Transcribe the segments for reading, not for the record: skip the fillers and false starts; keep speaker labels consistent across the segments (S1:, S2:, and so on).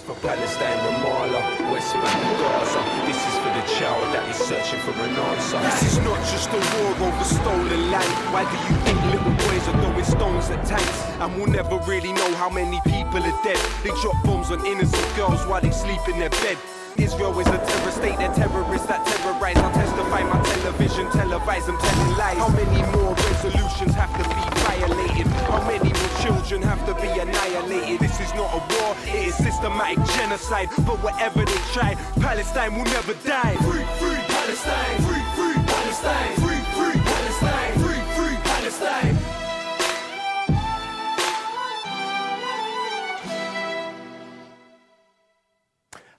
S1: For Palestine, Ramallah, West Bank, Gaza. This is for the child that is searching for an answer. This is not just a war over stolen land. Why do you think little boys are throwing stones at tanks? And we'll never really know how many people are dead. They drop bombs on innocent girls while they sleep in their bed. Israel is a terror state, they're terrorists that terrorize. I'll testify my television, televise them telling lies. How many more resolutions have to be violated? How many more children have to be annihilated? This is not a war, it is systematic genocide. But whatever they try, Palestine will never die. Free, free Palestine! Free, free Palestine! Free, free Palestine! Free, free Palestine!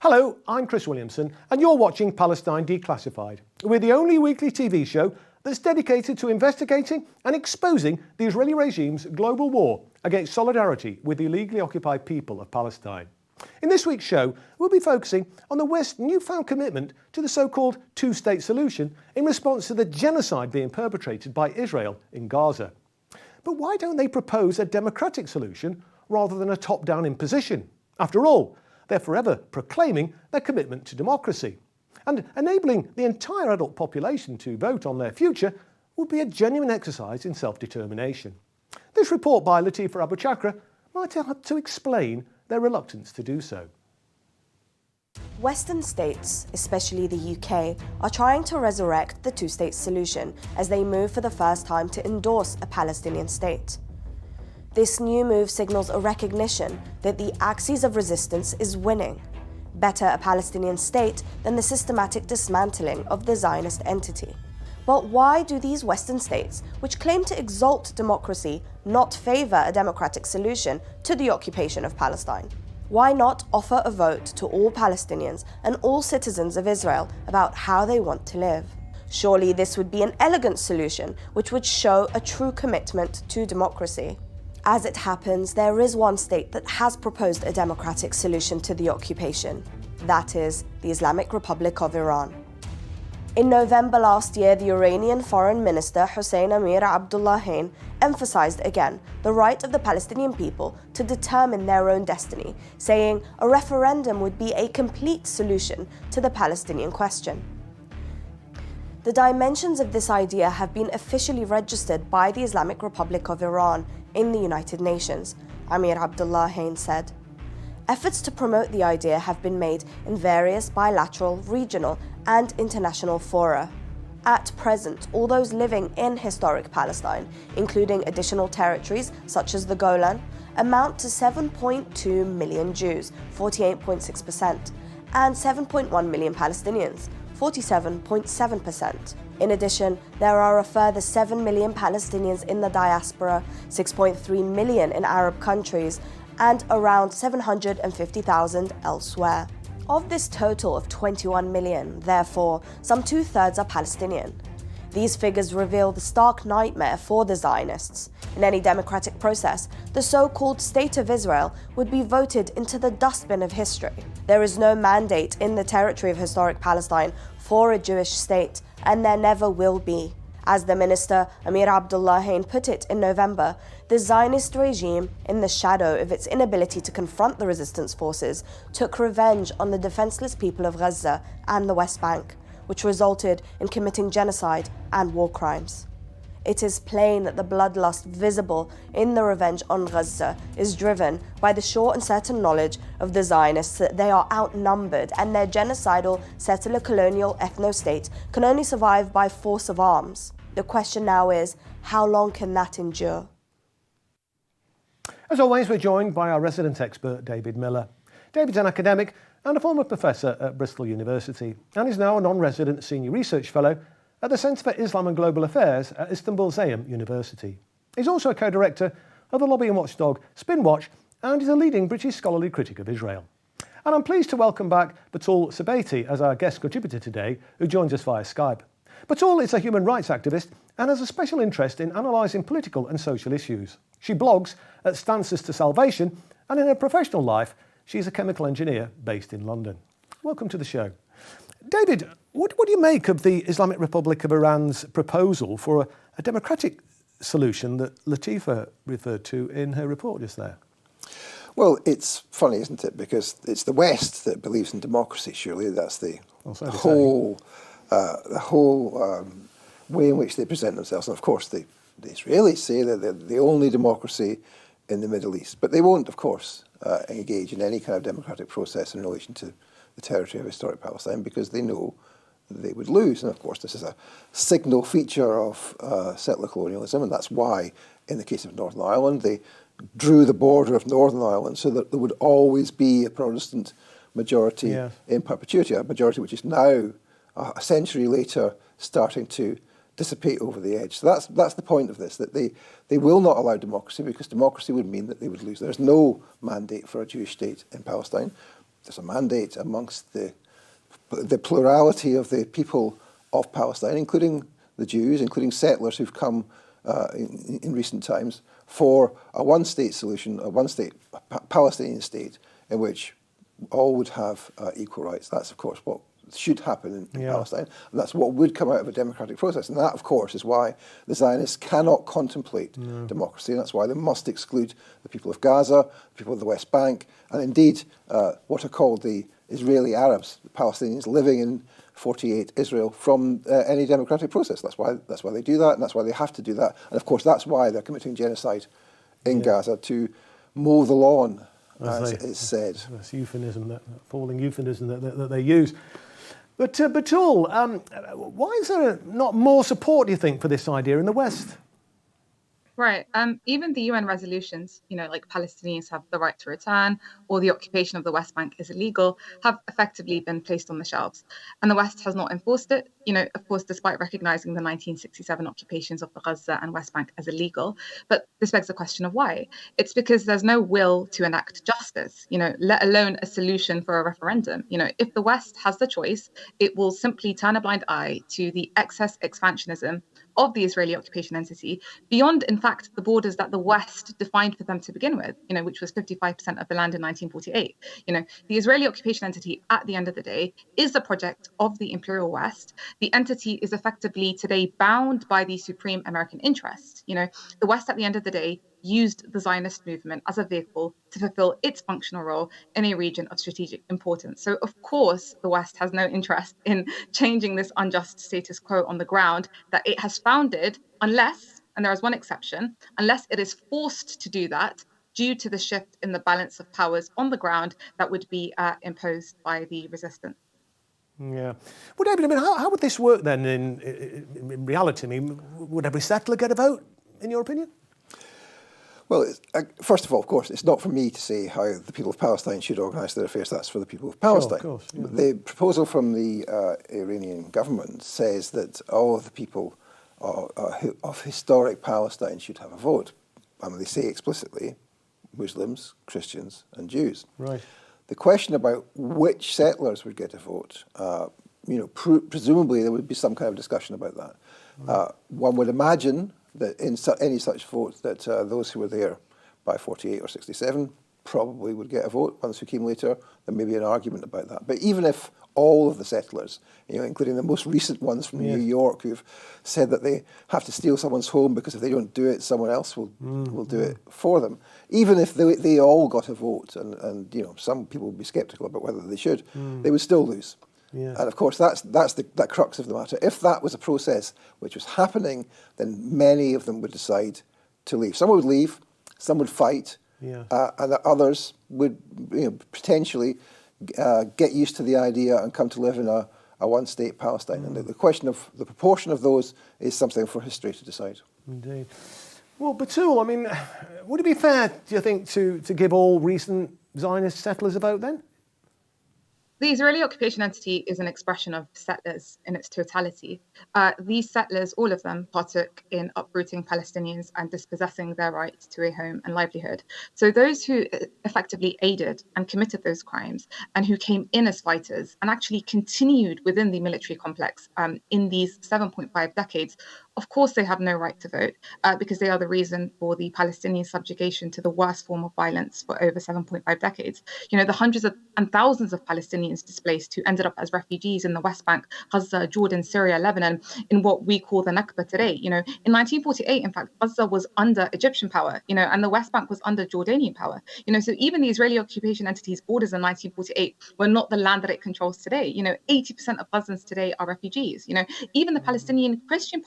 S2: Hello, I'm Chris Williamson and you're watching Palestine Declassified. We're the only weekly TV show that's dedicated to investigating and exposing the Israeli regime's global war against solidarity with the illegally occupied people of Palestine. In this week's show, we'll be focusing on the West's newfound commitment to the so-called two-state solution in response to the genocide being perpetrated by Israel in Gaza. But why don't they propose a democratic solution rather than a top-down imposition? After all, they're forever proclaiming their commitment to democracy. And enabling the entire adult population to vote on their future would be a genuine exercise in self-determination. This report by Latifa Abu Chakra might help to explain their reluctance to do so.
S3: Western states, especially the UK, are trying to resurrect the two-state solution as they move for the first time to endorse a Palestinian state. This new move signals a recognition that the axis of resistance is winning. Better a Palestinian state than the systematic dismantling of the Zionist entity. But why do these Western states, which claim to exalt democracy, not favour a democratic solution to the occupation of Palestine? Why not offer a vote to all Palestinians and all citizens of Israel about how they want to live? Surely this would be an elegant solution which would show a true commitment to democracy. As it happens, there is one state that has proposed a democratic solution to the occupation. That is the Islamic Republic of Iran. In November last year, the Iranian Foreign Minister Hossein Amir Abdullahian emphasized again the right of the Palestinian people to determine their own destiny, saying a referendum would be a complete solution to the Palestinian question. The dimensions of this idea have been officially registered by the Islamic Republic of Iran in the United Nations, Amir Abdullahian said. Efforts to promote the idea have been made in various bilateral, regional and international fora. At present, all those living in historic Palestine, including additional territories such as the Golan, amount to 7.2 million Jews, 48.6%, and 7.1 million Palestinians, 47.7%. In addition, there are a further 7 million Palestinians in the diaspora, 6.3 million in Arab countries, and around 750,000 elsewhere. Of this total of 21 million, therefore, some two-thirds are Palestinian. These figures reveal the stark nightmare for the Zionists. In any democratic process, the so-called State of Israel would be voted into the dustbin of history. There is no mandate in the territory of historic Palestine for a Jewish state, and there never will be. As the minister Amir Abdullahian put it in November, the Zionist regime, in the shadow of its inability to confront the resistance forces, took revenge on the defenseless people of Gaza and the West Bank, which resulted in committing genocide and war crimes. It is plain that the bloodlust visible in the revenge on Gaza is driven by the sure and certain knowledge of the Zionists that they are outnumbered and their genocidal settler colonial ethno-state can only survive by force of arms. The question now is, how long can that endure?
S2: As always, we're joined by our resident expert, David Miller. David's an academic and a former professor at Bristol University and is now a non-resident senior research fellow at the Centre for Islam and Global Affairs at Istanbul Zeyim University. He's also a co-director of the lobbying watchdog Spinwatch and is a leading British scholarly critic of Israel. And I'm pleased to welcome back Batul Sabaty as our guest contributor today, who joins us via Skype. Batul is a human rights activist and has a special interest in analysing political and social issues. She blogs at Stances to Salvation, and in her professional life, she's a chemical engineer based in London. Welcome to the show. David, what do you make of the Islamic Republic of Iran's proposal for a democratic solution that Latifa referred to in her report just there?
S4: Well, it's funny, isn't it? Because it's the West that believes in democracy. Surely that's the
S2: so they say.
S4: whole way in which they present themselves. And of course, the Israelis say that they're the only democracy in the Middle East, but they won't, of course, engage in any kind of democratic process in relation to the territory of historic Palestine because they know they would lose. And of course, this is a signal feature of settler colonialism, and that's why, in the case of Northern Ireland, they drew the border of Northern Ireland so that there would always be a Protestant majority in perpetuity, a majority which is now, a century later, starting to dissipate over the edge. So that's the point of this, that they will not allow democracy because democracy would mean that they would lose. There's no mandate for a Jewish state in Palestine. There's a mandate amongst the plurality of the people of Palestine, including the Jews, including settlers who've come in recent times, for a one-state solution, a one-state Palestinian state in which all would have equal rights. That's, of course, what should happen in Palestine, and that's what would come out of a democratic process. And that, of course, is why the Zionists cannot contemplate democracy, and that's why they must exclude the people of Gaza, the people of the West Bank, and indeed what are called the Israeli Arabs, the Palestinians living in 48 Israel, from any democratic process. That's why they do that, and that's why they have to do that. And of course, that's why they're committing genocide in Gaza, to mow the lawn, as it's said.
S2: That's euphemism, that falling euphemism that they use. But Batul, why is there not more support, do you think, for this idea in the West?
S5: Right. Even the UN resolutions, like Palestinians have the right to return or the occupation of the West Bank is illegal, have effectively been placed on the shelves. And the West has not enforced it, of course, despite recognizing the 1967 occupations of the Gaza and West Bank as illegal. But this begs the question of why. It's because there's no will to enact justice, let alone a solution for a referendum. If the West has the choice, it will simply turn a blind eye to the excess expansionism of the Israeli occupation entity beyond, in fact, the borders that the West defined for them to begin with, which was 55% of the land in 1948. The Israeli occupation entity, at the end of the day, is the project of the Imperial West. The entity is effectively today bound by the supreme American interest. The West, at the end of the day, used the Zionist movement as a vehicle to fulfill its functional role in a region of strategic importance. So, of course, the West has no interest in changing this unjust status quo on the ground that it has founded, unless, and there is one exception, unless it is forced to do that due to the shift in the balance of powers on the ground that would be imposed by the resistance.
S2: Yeah. Well, David, how would this work then in reality? Would every settler get a vote, in your opinion?
S4: Well, first of all, of course, it's not for me to say how the people of Palestine should organise their affairs. That's for the people of Palestine.
S2: Sure, of course,
S4: The proposal from the Iranian government says that all of the people of historic Palestine should have a vote. They say explicitly Muslims, Christians and Jews.
S2: Right.
S4: The question about which settlers would get a vote, presumably there would be some kind of discussion about that. One would imagine that in any such vote that those who were there by 48 or 67 probably would get a vote. Ones who came later, there may be an argument about that. But even if all of the settlers, including the most recent ones from New York, who've said that they have to steal someone's home because if they don't do it, someone else will do it for them. Even if they all got a vote, and some people would be sceptical about whether they should, they would still lose. Yeah. And of course, that's the crux of the matter. If that was a process which was happening, then many of them would decide to leave. Some would leave, some would fight, and others would potentially get used to the idea and come to live in a one-state Palestine. And the question of the proportion of those is something for history to decide.
S2: Indeed. Well, Batul, would it be fair, do you think, to give all recent Zionist settlers a vote then?
S5: The Israeli occupation entity is an expression of settlers in its totality. These settlers, all of them, partook in uprooting Palestinians and dispossessing their right to a home and livelihood. So those who effectively aided and committed those crimes and who came in as fighters and actually continued within the military complex in these 7.5 decades Of course, they have no right to vote because they are the reason for the Palestinian subjugation to the worst form of violence for over 7.5 decades. The hundreds and thousands of Palestinians displaced who ended up as refugees in the West Bank, Gaza, Jordan, Syria, Lebanon, in what we call the Nakba today. In 1948, in fact, Gaza was under Egyptian power, and the West Bank was under Jordanian power. So even the Israeli occupation entity's borders in 1948 were not the land that it controls today. 80% of Gazans today are refugees. Even the Palestinian Christian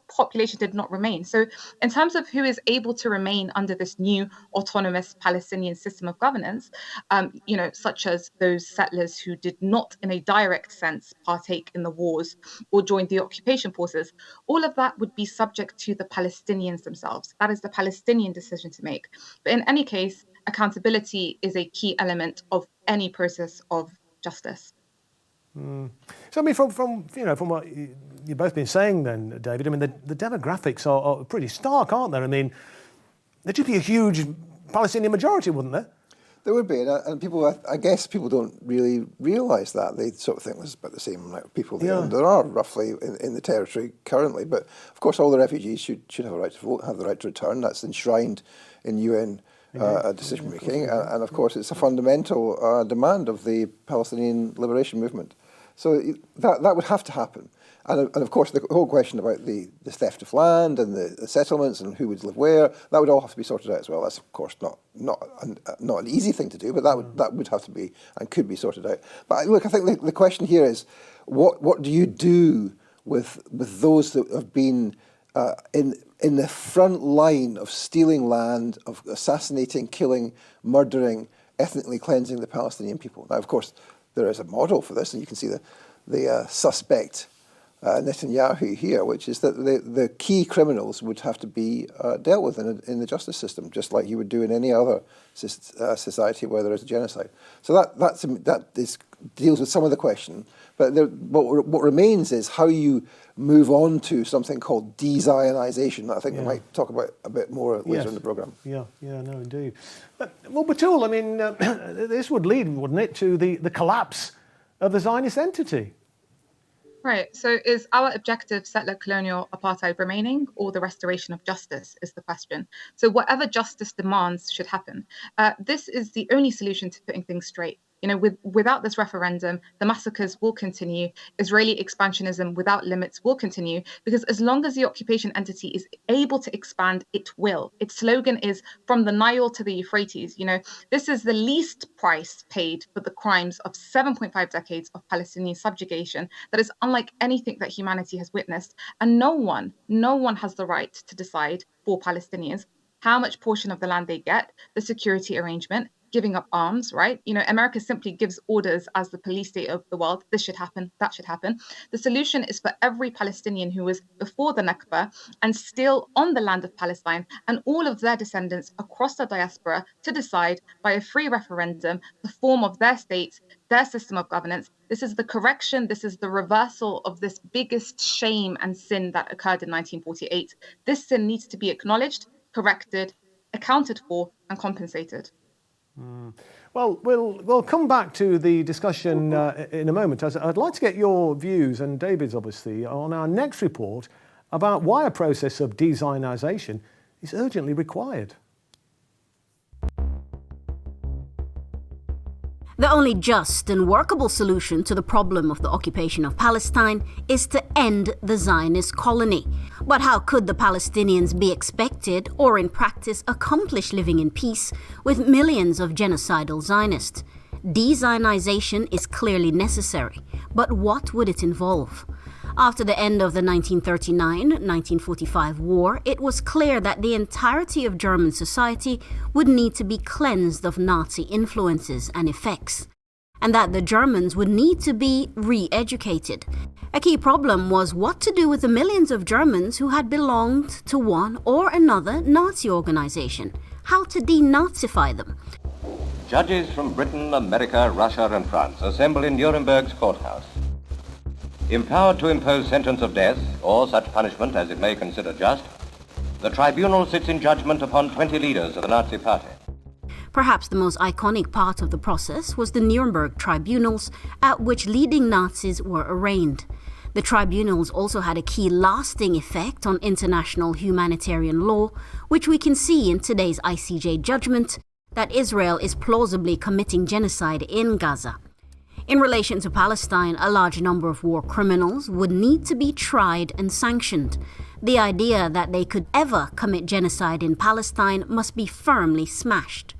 S5: population did not remain. So in terms of who is able to remain under this new autonomous Palestinian system of governance, such as those settlers who did not in a direct sense partake in the wars or join the occupation forces, all of that would be subject to the Palestinians themselves. That is the Palestinian decision to make. But in any case, accountability is a key element of any process of justice.
S2: So I mean, from what you've both been saying, then, David, I mean, the demographics are pretty stark, aren't there? I mean, there'd just be a huge Palestinian majority, wouldn't there?
S4: There would be, and people, I guess, people don't really realise that. They sort of think there's about the same amount of people there. And there are roughly in the territory currently, but of course, all the refugees should have a right to vote, have the right to return. That's enshrined in UN. Decision making, and of course it's a fundamental demand of the Palestinian liberation movement. So that would have to happen, and of course the whole question about the theft of land and the settlements and who would live where, that would all have to be sorted out as well. That's of course not an easy thing to do, but that would have to be and could be sorted out. But look, I think the question here is what do you do with those that have been in the front line of stealing land, of assassinating, killing, murdering, ethnically cleansing the Palestinian people? Now, of course, there is a model for this, and you can see the suspect Netanyahu here, which is that the key criminals would have to be dealt with in the justice system, just like you would do in any other society where there is a genocide. So that deals with some of the question, but what remains is how you move on to something called de-Zionization. I think we might talk about a bit more later in the programme.
S2: No, indeed. But, well, Batul, I mean, this would lead, wouldn't it, to the collapse of the Zionist entity?
S5: Right. So is our objective settler colonial apartheid remaining, or the restoration of justice is the question. So whatever justice demands should happen. This is the only solution to putting things straight. Without this referendum, the massacres will continue. Israeli expansionism without limits will continue, because as long as the occupation entity is able to expand, it will. Its slogan is "From the Nile to the Euphrates." This is the least price paid for the crimes of 7.5 decades of Palestinian subjugation that is unlike anything that humanity has witnessed. And no one has the right to decide for Palestinians how much portion of the land they get, the security arrangement, giving up arms, right? America simply gives orders as the police state of the world. This should happen, that should happen. The solution is for every Palestinian who was before the Nakba and still on the land of Palestine, and all of their descendants across the diaspora, to decide by a free referendum the form of their state, their system of governance. This is the correction, this is the reversal of this biggest shame and sin that occurred in 1948. This sin needs to be acknowledged, corrected, accounted for, and compensated.
S2: Well, we'll come back to the discussion in a moment. I'd like to get your views, and David's obviously, on our next report about why a process of de-Zionization is urgently required.
S6: The only just and workable solution to the problem of the occupation of Palestine is to end the Zionist colony. But how could the Palestinians be expected, or in practice accomplish, living in peace with millions of genocidal Zionists? De-Zionization is clearly necessary, but what would it involve? After the end of the 1939-1945 war, it was clear that the entirety of German society would need to be cleansed of Nazi influences and effects, and that the Germans would need to be re-educated. A key problem was what to do with the millions of Germans who had belonged to one or another Nazi organization, how to denazify them.
S7: Judges from Britain, America, Russia and France assemble in Nuremberg's courthouse. Empowered to impose sentence of death, or such punishment as it may consider just, the tribunal sits in judgment upon 20 leaders of the Nazi Party.
S6: Perhaps the most iconic part of the process was the Nuremberg tribunals, at which leading Nazis were arraigned. The tribunals also had a key lasting effect on international humanitarian law, which we can see in today's ICJ judgment that Israel is plausibly committing genocide in Gaza. In relation to Palestine, a large number of war criminals would need to be tried and sanctioned. The idea that they could ever commit genocide in Palestine must be firmly smashed.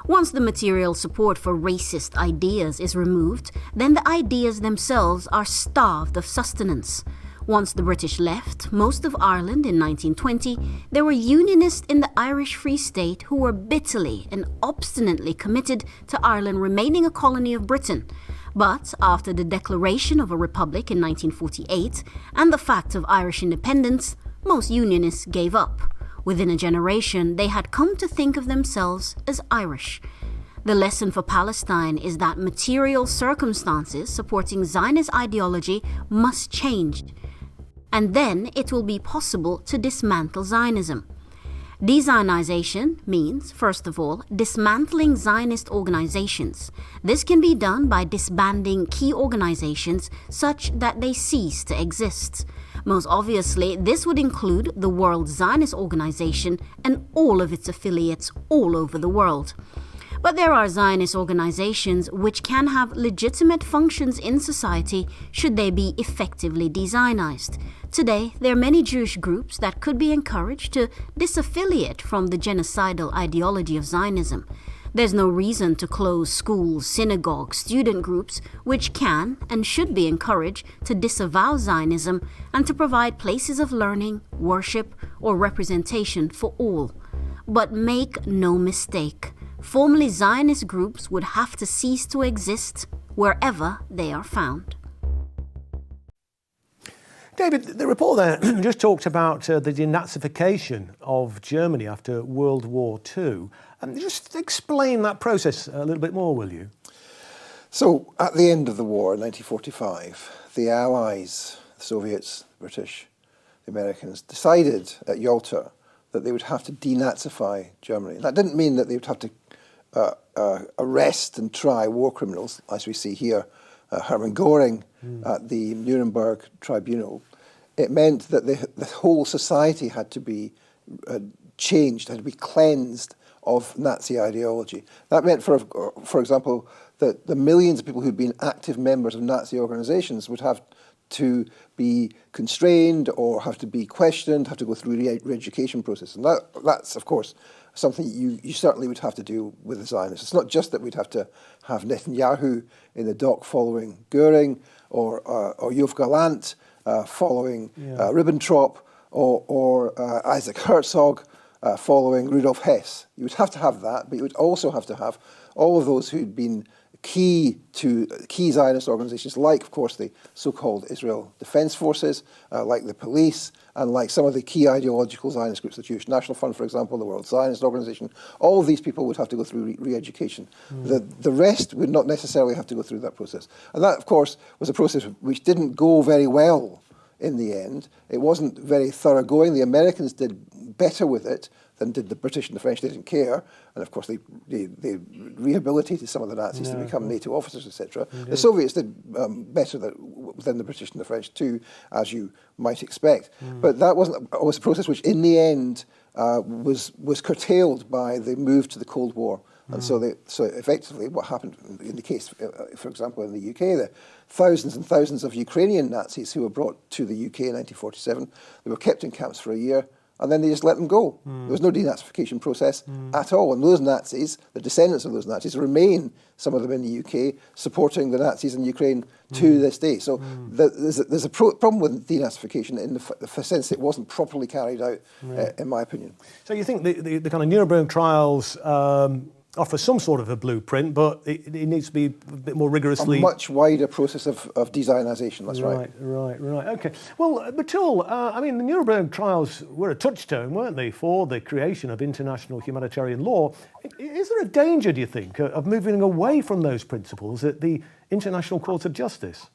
S6: Once the material support for racist ideas is removed, then the ideas themselves are starved of sustenance. Once the British left most of Ireland in 1920, there were Unionists in the Irish Free State who were bitterly and obstinately committed to Ireland remaining a colony of Britain. But after the declaration of a republic in 1948 and the fact of Irish independence, most Unionists gave up. Within a generation, they had come to think of themselves as Irish. The lesson for Palestine is that material circumstances supporting Zionist ideology must change, and then it will be possible to dismantle Zionism. De-Zionization means, first of all, dismantling Zionist organizations. This can be done by disbanding key organizations such that they cease to exist. Most obviously, this would include the World Zionist Organization and all of its affiliates all over the world. But there are Zionist organizations which can have legitimate functions in society should they be effectively de-Zionized. Today, there are many Jewish groups that could be encouraged to disaffiliate from the genocidal ideology of Zionism. There's no reason to close schools, synagogues, student groups, which can and should be encouraged to disavow Zionism and to provide places of learning, worship, or representation for all. But make no mistake, formerly Zionist groups would have to cease to exist wherever they are found.
S2: David, the report there just talked about the denazification of Germany after World War II. Just explain that process a little bit more, will you?
S4: So, at the end of the war in 1945, the Allies, the Soviets, the British, the Americans, decided at Yalta that they would have to denazify Germany. That didn't mean that they would have to arrest and try war criminals, as we see here, Hermann Göring at the Nuremberg Tribunal. It meant that the whole society had to be changed, had to be cleansed of Nazi ideology. That meant, for example, that the millions of people who'd been active members of Nazi organizations would have to be constrained or have to be questioned, have to go through a re-education process. And that's, of course, something you certainly would have to do with the Zionists. It's not just that we'd have to have Netanyahu in the dock following Göring or Yoav Gallant following Ribbentrop or Isaac Herzog following Rudolf Hess. You would have to have that, but you would also have to have all of those who'd been key Zionist organizations, like, of course, the so-called Israel Defense Forces, like the police, and like some of the key ideological Zionist groups, the Jewish National Fund, for example, the World Zionist Organization. All of these people would have to go through re-education. The rest would not necessarily have to go through that process. And that, of course, was a process which didn't go very well in the end. It wasn't very thoroughgoing. The Americans did better with it than did the British and the French. They didn't care. And of course, they rehabilitated some of the Nazis to become NATO officers, etc. The Soviets did better than the British and the French too, as you might expect. But that was a process which, in the end, was curtailed by the move to the Cold War. And so effectively, what happened in the case, for example, in the UK, the thousands and thousands of Ukrainian Nazis who were brought to the UK in 1947, they were kept in camps for a year, and then they just let them go. There was no denazification process at all. And those Nazis, the descendants of those Nazis, remain, some of them in the UK, supporting the Nazis in Ukraine to this day. So there's a problem with denazification in the sense it wasn't properly carried out, in my opinion.
S2: So you think the kind of Nuremberg trials offer some sort of a blueprint, but it needs to be a bit more rigorously...
S4: A much wider process of de-Zionization, that's right.
S2: Right, okay. Well, Batul, I mean, the Nuremberg trials were a touchstone, weren't they, for the creation of international humanitarian law. Is there a danger, do you think, of moving away from those principles at the International Court of Justice?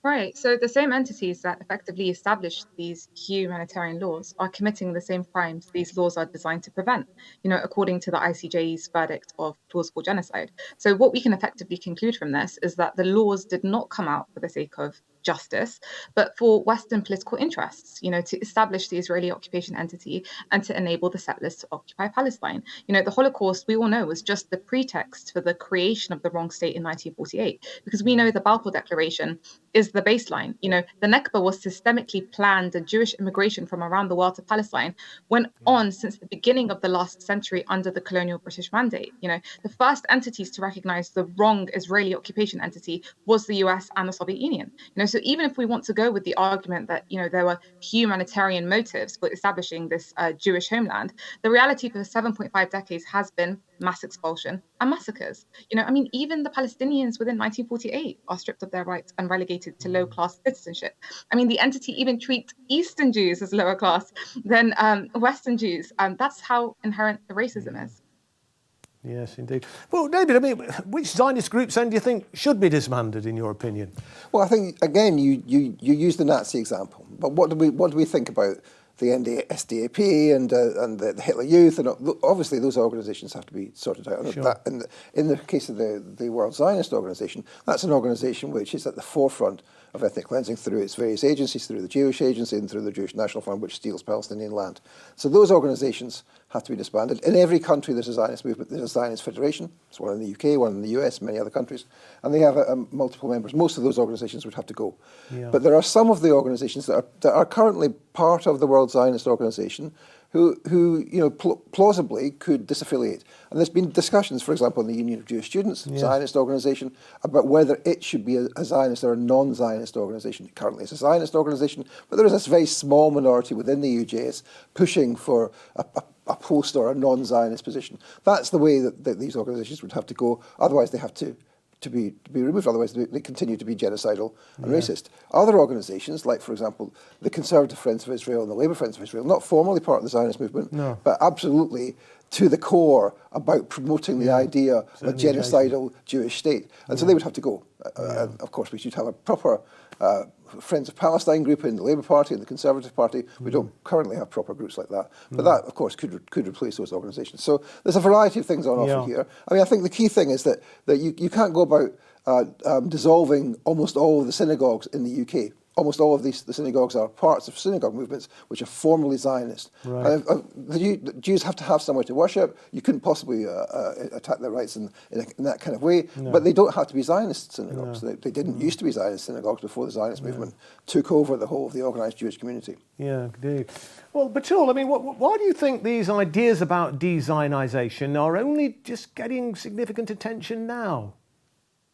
S5: Right. So the same entities that effectively established these humanitarian laws are committing the same crimes these laws are designed to prevent, according to the ICJ's verdict of plausible genocide. So what we can effectively conclude from this is that the laws did not come out for the sake of justice, but for Western political interests, to establish the Israeli occupation entity and to enable the settlers to occupy Palestine. The Holocaust, we all know, was just the pretext for the creation of the wrong state in 1948, because we know the Balfour Declaration is the baseline. The Nakba was systemically planned, and Jewish immigration from around the world to Palestine went on since the beginning of the last century under the colonial British mandate. The first entities to recognize the wrong Israeli occupation entity was the US and the Soviet Union. So even if we want to go with the argument that, there were humanitarian motives for establishing this Jewish homeland, the reality for 7.5 decades has been mass expulsion and massacres. Even the Palestinians within 1948 are stripped of their rights and relegated to low-class citizenship. The entity even treats Eastern Jews as lower class than Western Jews. That's how inherent the racism is.
S2: Yes, indeed. Well, David, which Zionist groups then do you think should be disbanded, in your opinion?
S4: Well, I think, again, you use the Nazi example, but what do we think about the NSDAP and the Hitler Youth? And obviously those organisations have to be sorted out.
S2: Sure.
S4: In the case of the World Zionist Organisation, that's an organisation which is at the forefront of ethnic cleansing through its various agencies, through the Jewish Agency and through the Jewish National Fund, which steals Palestinian land. So those organisations have to be disbanded. In every country there's a Zionist movement, there's a Zionist federation. There's one in the UK, one in the US, many other countries, and they have multiple members. Most of those organisations would have to go.
S2: Yeah.
S4: But there are some of the organisations that are currently part of the World Zionist Organisation who plausibly could disaffiliate. And there's been discussions, for example, in the Union of Jewish Students,
S2: yes,
S4: Zionist organisation, about whether it should be a Zionist or a non-Zionist organisation. Currently it's a Zionist organisation, but there is this very small minority within the UJS pushing for a post or a non-Zionist position. That's the way that these organisations would have to go. Otherwise they have to be removed. Otherwise they continue to be genocidal and racist. Other organisations, like, for example, the Conservative Friends of Israel and the Labour Friends of Israel, not formally part of the Zionist movement, but absolutely to the core about promoting the idea of a genocidal Jewish state. And so they would have to go. And of course, we should have a proper Friends of Palestine group in the Labour Party and the Conservative Party. We don't currently have proper groups like that. But that, of course, could replace those organisations. So there's a variety of things on offer here. I think the key thing is that you can't go about dissolving almost all of the synagogues in the UK. Almost all of the synagogues are parts of synagogue movements which are formally Zionist.
S2: Right.
S4: The Jews have to have somewhere to worship. You couldn't possibly attack their rights in that kind of way. No. But they don't have to be Zionist synagogues. No. They didn't used to be Zionist synagogues before the Zionist movement took over the whole of the organised Jewish community.
S2: Yeah, indeed. Well, Batul, why do you think these ideas about de-Zionisation are only just getting significant attention now?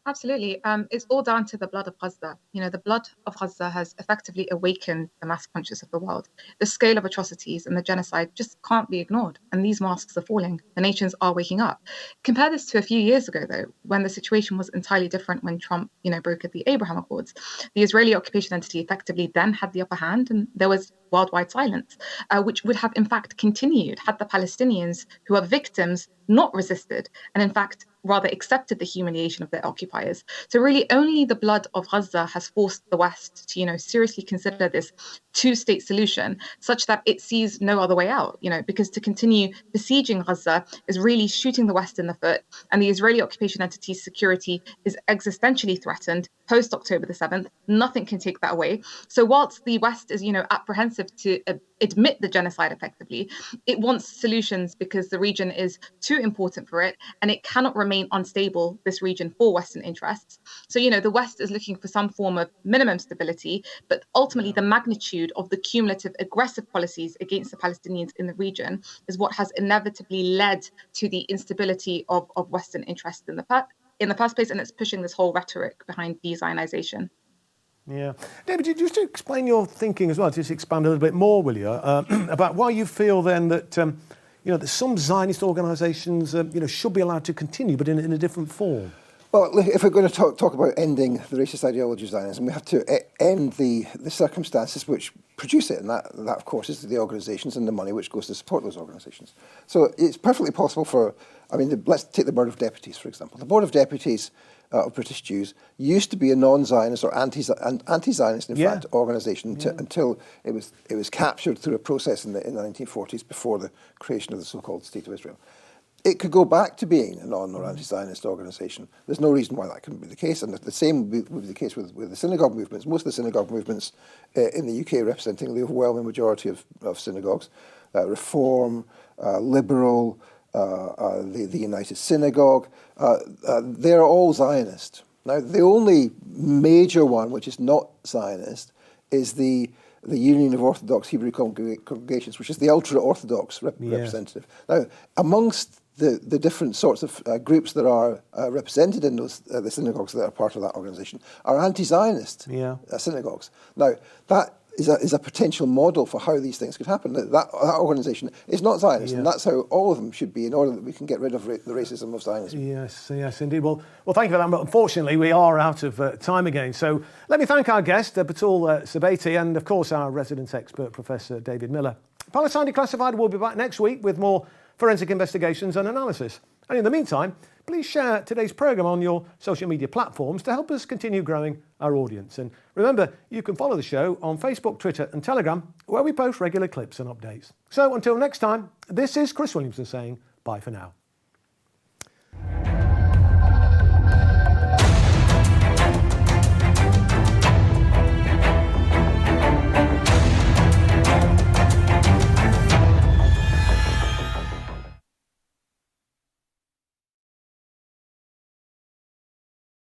S5: Absolutely. It's all down to the blood of Gaza. The blood of Gaza has effectively awakened the mass conscience of the world. The scale of atrocities and the genocide just can't be ignored. And these masks are falling. The nations are waking up. Compare this to a few years ago, though, when the situation was entirely different when Trump, brokered the Abraham Accords. The Israeli occupation entity effectively then had the upper hand, and there was worldwide silence, which would have in fact continued had the Palestinians, who are victims, not resisted, and in fact rather accepted the humiliation of their occupiers. So really only the blood of Gaza has forced the West to, seriously consider this two-state solution such that it sees no other way out, because to continue besieging Gaza is really shooting the West in the foot, and the Israeli occupation entity's security is existentially threatened post-October the 7th. Nothing can take that away. So whilst the West is, apprehensive to admit the genocide effectively, it wants solutions because the region is too important for it, and it cannot remain unstable, this region, for Western interests. So, the West is looking for some form of minimum stability, but ultimately the magnitude of the cumulative aggressive policies against the Palestinians in the region is what has inevitably led to the instability of Western interests in the first place, and it's pushing this whole rhetoric behind de-Zionization.
S2: Yeah. David, just to explain your thinking as well, just expand a little bit more, will you, about why you feel then that, that some Zionist organisations, should be allowed to continue, but in a different form?
S4: Well, if we're going to talk about ending the racist ideology of Zionism, we have to end the circumstances which produce it, and that of course is the organisations and the money which goes to support those organisations. So it's perfectly possible let's take the Board of Deputies, for example. The Board of Deputies of British Jews used to be a non-Zionist or anti-Zionist, in fact, organisation until it was captured through a process in the 1940s before the creation of the so-called State of Israel. it could go back to being a non or anti-Zionist organisation. There's no reason why that couldn't be the case, and the same would be the case with the synagogue movements. Most of the synagogue movements in the UK representing the overwhelming majority of synagogues, Reform, Liberal, the United Synagogue, they're all Zionist. Now, the only major one which is not Zionist is the Union of Orthodox Hebrew Congregations, which is the ultra-Orthodox representative. Now, amongst the different sorts of groups that are represented in those the synagogues that are part of that organisation are anti-Zionist synagogues. Now, that is a potential model for how these things could happen. That organisation is not Zionist, and that's how all of them should be in order that we can get rid of the racism of Zionism.
S2: Yes, indeed. Well, thank you for that, but unfortunately we are out of time again. So let me thank our guest, Batul Sabeti, and of course our resident expert, Professor David Miller. Palestine Declassified will be back next week with more forensic investigations and analysis. And in the meantime, please share today's programme on your social media platforms to help us continue growing our audience. And remember, you can follow the show on Facebook, Twitter and Telegram, where we post regular clips and updates. So until next time, this is Chris Williamson saying bye for now.